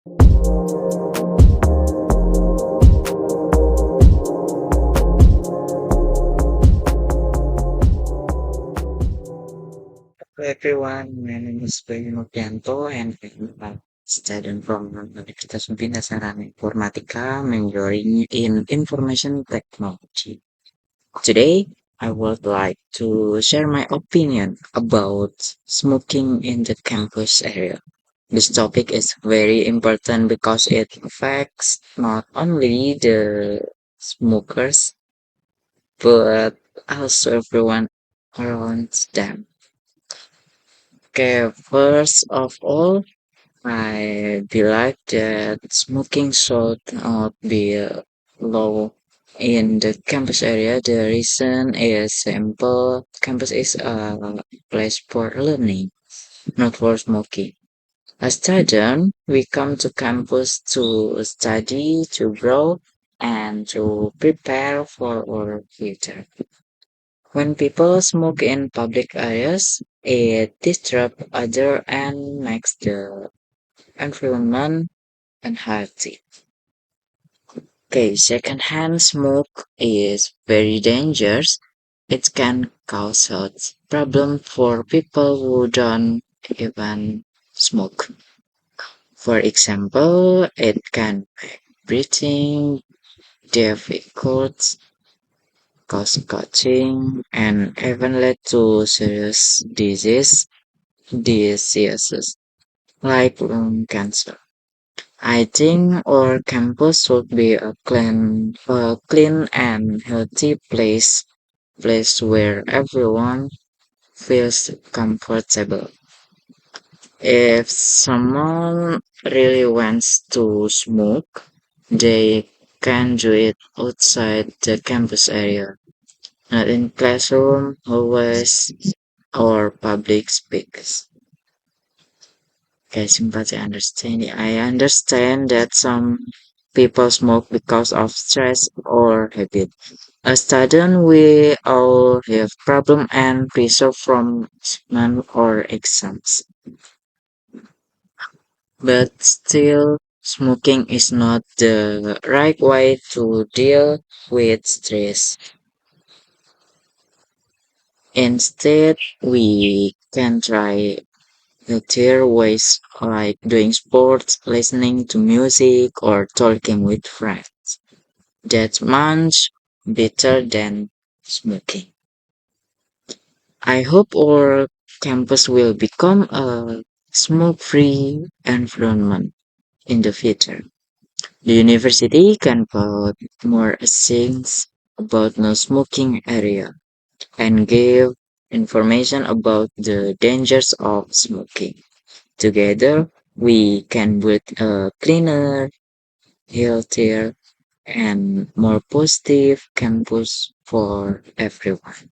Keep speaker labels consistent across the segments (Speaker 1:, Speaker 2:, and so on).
Speaker 1: Hello everyone, my name is Bayu Novianto and I'm a student from Universitas Bina Sarana Informatika majoring in Information Technology. Today, I would like to share my opinion about smoking in the campus area. This topic is very important because it affects not only the smokers but also everyone around them. Okay, first of all, I believe that smoking should not be low in the campus area. The reason is simple. Campus is a place for learning, not for smoking. As student, we come to campus to study, to grow, and to prepare for our future. When people smoke in public areas, it disrupts other and makes the environment unhealthy. Okay, secondhand smoke is very dangerous. It can cause health problem for people who don't even smoke. For example, it can make breathing difficult, cause coughing, and even lead to serious diseases like lung cancer. I think our campus should be a clean and healthy place where everyone feels comfortable. If someone really wants to smoke, they can do it outside the campus area, not in classroom, hallways, or public spaces. Okay, sympathy understanding. I understand that some people smoke because of stress or habit. As student, we all have problem and pressure from exam or exams. But still, smoking is not the right way to deal with stress. Instead, we can try healthier ways like doing sports, listening to music, or talking with friends. That's much better than smoking. I hope our campus will become a smoke-free environment in the future. The university can put more things about no smoking area and give information about the dangers of smoking. Together, we can build a cleaner, healthier, and more positive campus for everyone.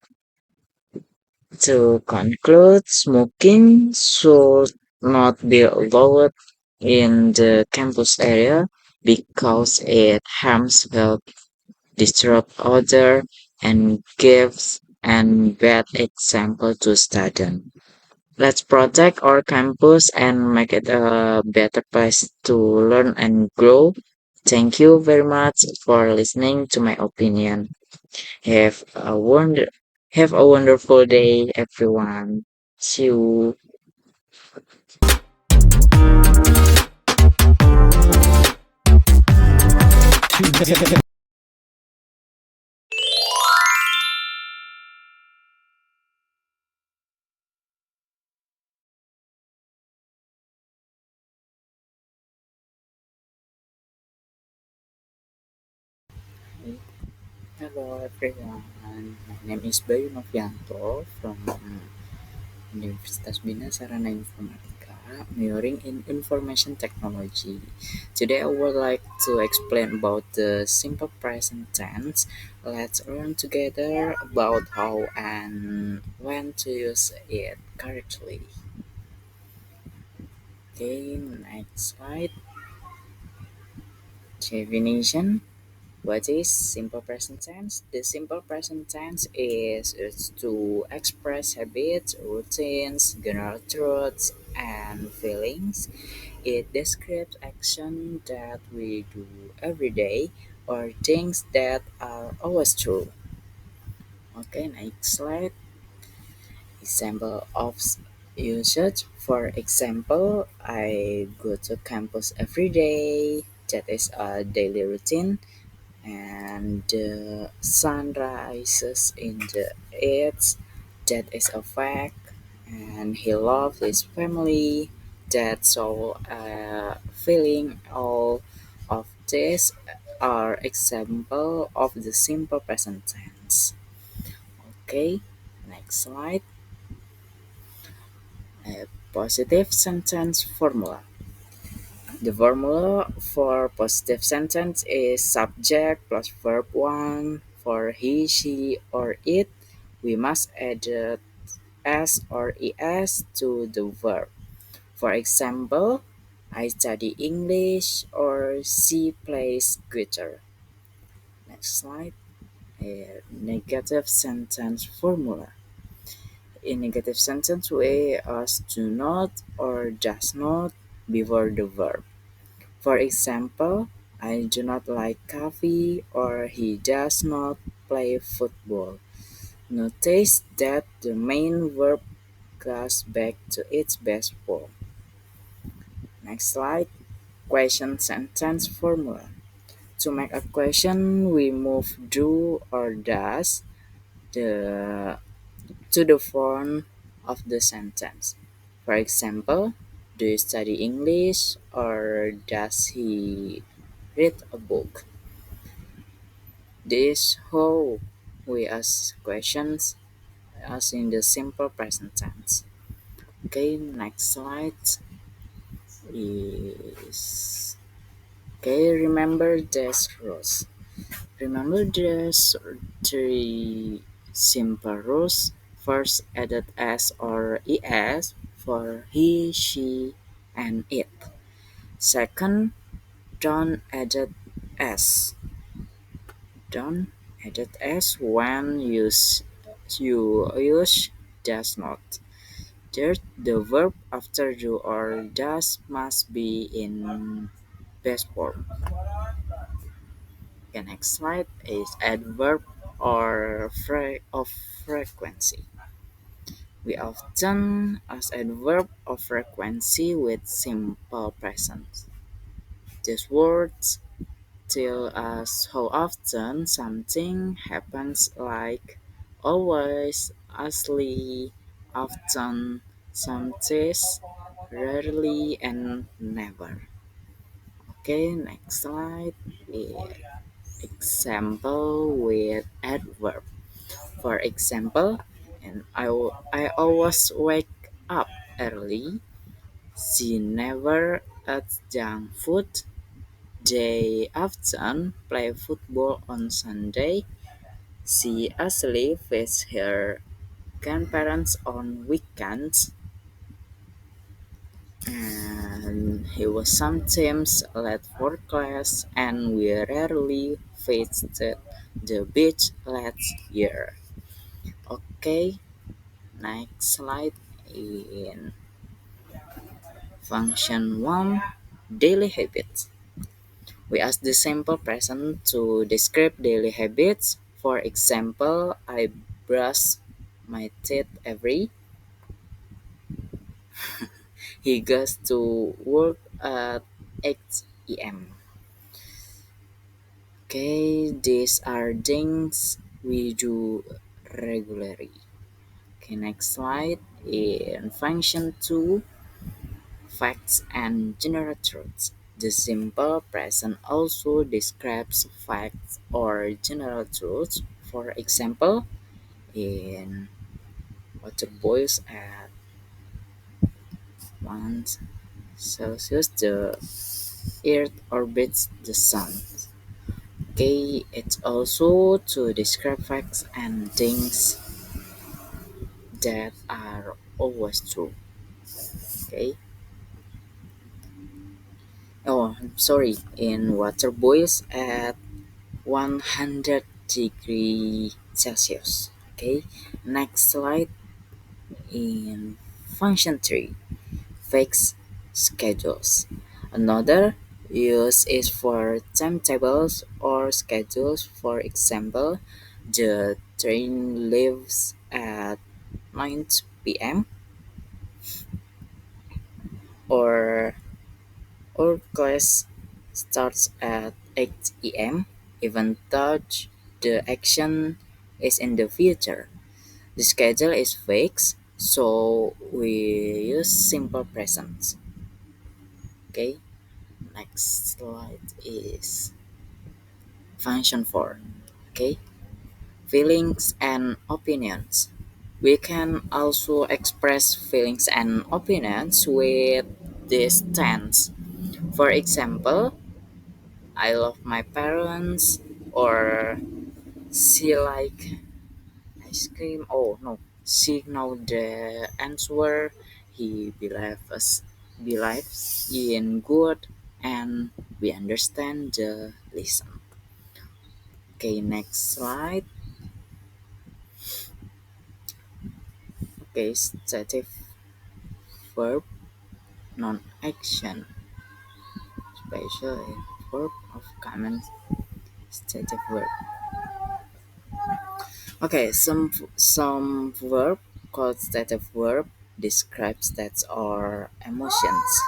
Speaker 1: To conclude, smoking should not be allowed in the campus area because it harms health, disrupts order, and gives an bad example to students. Let's protect our campus and make it a better place to learn and grow. Thank you very much for listening to my opinion. Have a wonder have a wonderful day, everyone. See you. Hello everyone, my name is Bayu Novianto from Universitas Bina Sarana Informatika, majoring in Information Technology. Today I would like to explain about the simple present tense. Let's learn together about how and when to use it correctly. Okay, next slide. Definition. What is simple present tense? The simple present tense is to express habits, routines, general truths, and feelings. It describes actions that we do every day or things that are always true. Okay, next slide. Example of usage. For example, I go to campus every day. That is a daily routine. And the sun rises in the east. That is a fact. And he loves his family. That's all feeling. All of these are example of the simple present tense. Okay, next slide. A positive sentence formula. The formula for positive sentence is subject plus verb 1. For he, she, or it, we must add s or es to the verb. For example, I study English or she plays guitar. Next slide. A negative sentence formula. In negative sentence, we use do not or does not before the verb. For example, I do not like coffee or he does not play football. Notice that the main verb goes back to its best form. Next slide. Question sentence formula. To make a question, we move do or does the to the form of the sentence. For example, do you study English or does he read a book? This how we ask questions as in the simple present tense. Okay, next slide is okay. Remember these rules. Remember these three simple rules. First, added s or es for he, she, and it. Second, don't added s. Don't edit s when you use does not. Third, the verb after do or does must be in past form. The next slide is adverb or of frequency. We often use adverb of frequency with simple present. These words tell us how often something happens, like always, asli, often, sometimes, rarely, and never. Okay, next slide. Yeah. Example with adverb. For example, I always wake up early. She never eats junk food. They often play football on Sunday. She usually visits her grandparents on weekends, and he was sometimes late for class, and we rarely visited the beach last year. Okay, next slide in function 1, daily habits. We ask the simple present to describe daily habits. For example, I brush my teeth every. He goes to work at 8 a.m. Okay, these are things we do regularly. Okay, next slide. In function 2, facts and general truths. The simple present also describes facts or general truths. For example, in water boils at 1 Celsius, the Earth orbits the Sun. Okay, it's also to describe facts and things that are always true. Okay. Oh, I'm sorry. In water boils at 100 degree Celsius. Okay. Next slide in function 3. Facts schedules. Another use is for timetables or schedules. For example, the train leaves at 9 p.m. or class starts at 8 a.m. even though the action is in the future. The schedule is fixed, so we use simple present. Okay, next slide is function 4. Okay, feelings and opinions. We can also express feelings and opinions with this tense. For example, I love my parents, or she like ice cream. Oh no, she know the answer. He believes in good, and we understand the lesson. Okay, next slide. Okay, stative verb, non-action, special verb of common stative verb. Okay, some verb called stative verb describe states or emotions.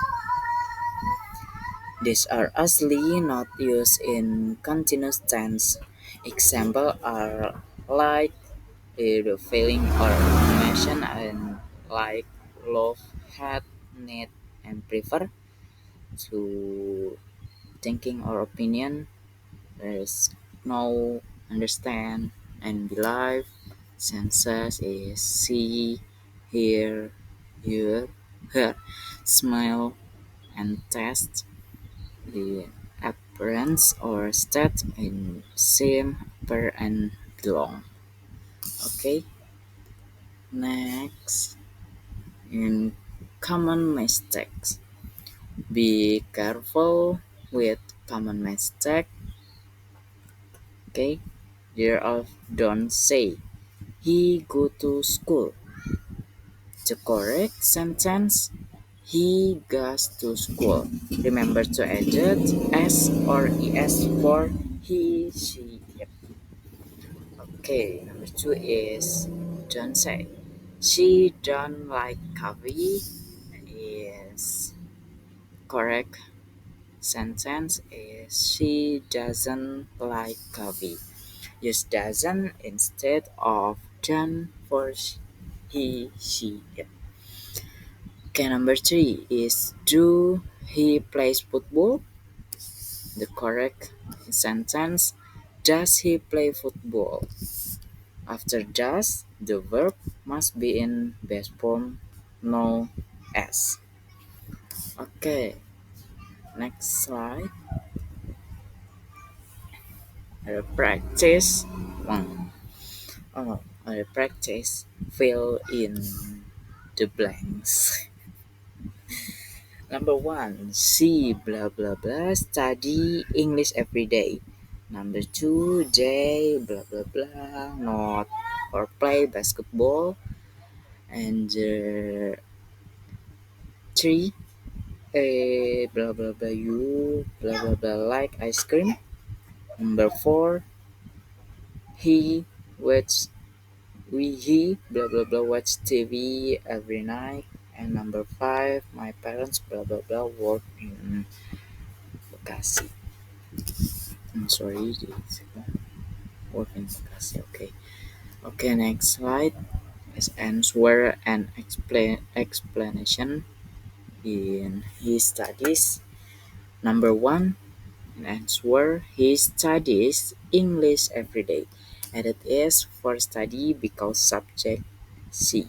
Speaker 1: These are usually not used in continuous tense. Example are like the feeling or emotion and like love, hate, need, and prefer to thinking or opinion. There is know, understand, and believe. Senses is see, hear, smell, and taste. The appearance or state in seem, appear, and belong. Okay, next in common mistakes. Be careful with common mistake. Okay, there are don't say he go to school. The correct sentence, he goes to school. Remember to edit s or es for he, she, it. Okay, number two is don't say. She don't like coffee. Is correct sentence is she doesn't like coffee. Use doesn't instead of don't for he, she, it. Okay, number three is do he plays football? The correct sentence, does he play football? After does, the verb must be in best form, no s. Okay, next slide. Practice one. Practice fill in the blanks. Number one, C blah blah blah study English every day. Number two, J blah blah blah not or play basketball. And three, A blah blah blah you blah blah blah like ice cream. Number four, he watch he blah blah blah watch TV every night. And number five, my parents blah blah blah work in Bekasi. I'm sorry, it's work in Bekasi. Okay. Okay, next slide is answer and explanation in his studies. Number one, answer he studies English every day. Added is for study because subject C.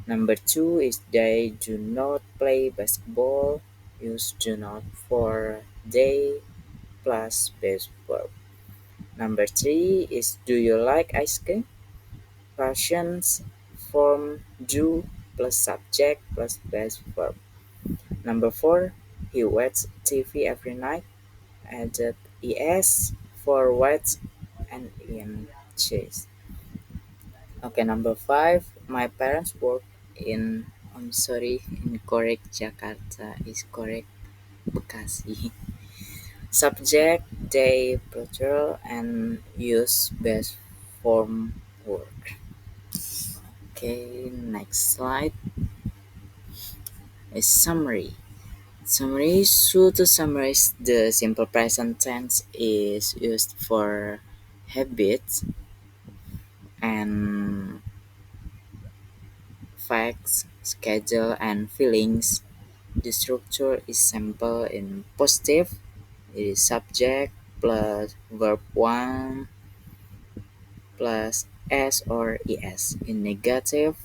Speaker 1: Number two is they do not play basketball. Use do not for they plus base verb. Number three is do you like ice cream? Passions form do plus subject plus base verb. Number four, he watches TV every night. Added es for watch and in chase. Okay, number five, my parents work in I'm sorry, incorrect. Jakarta is correct. Bekasi. Subject, they, plural, and use best form work. Okay, next slide is summary. Summary, so to summarize, the simple present tense is used for habits and facts, schedule, and feelings. The structure is simple in positive. It is subject plus verb 1 plus s or es. In negative,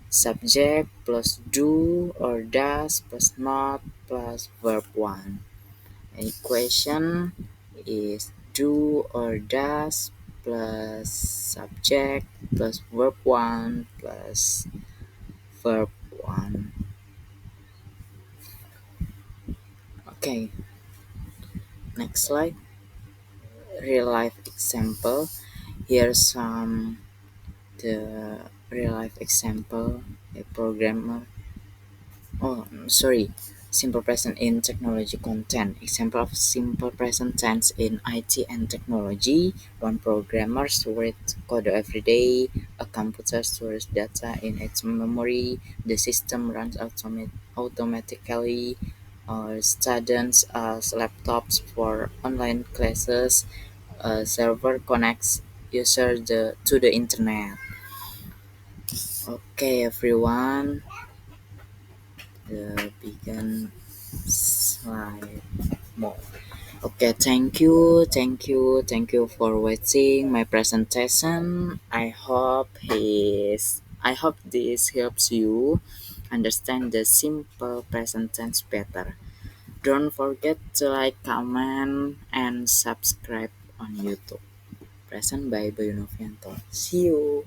Speaker 1: subject plus do or does plus not plus verb 1. Equation is do or does plus subject plus verb 1 plus verb 1. Okay, next slide. Real life example. Here's some the real life example. A programmer. Oh, sorry. Simple present in technology content. Example of simple present tense in IT and technology. One programmer stores code every day. A computer stores data in its memory. The system runs automatically. Students laptops for online classes. A server connects to the internet. Okay, everyone. The begin slide more. Okay, thank you for watching my presentation. I hope this helps you understand the simple present tense better. Don't forget to like, comment, and subscribe on YouTube. Present by Bayu Novianto. See you.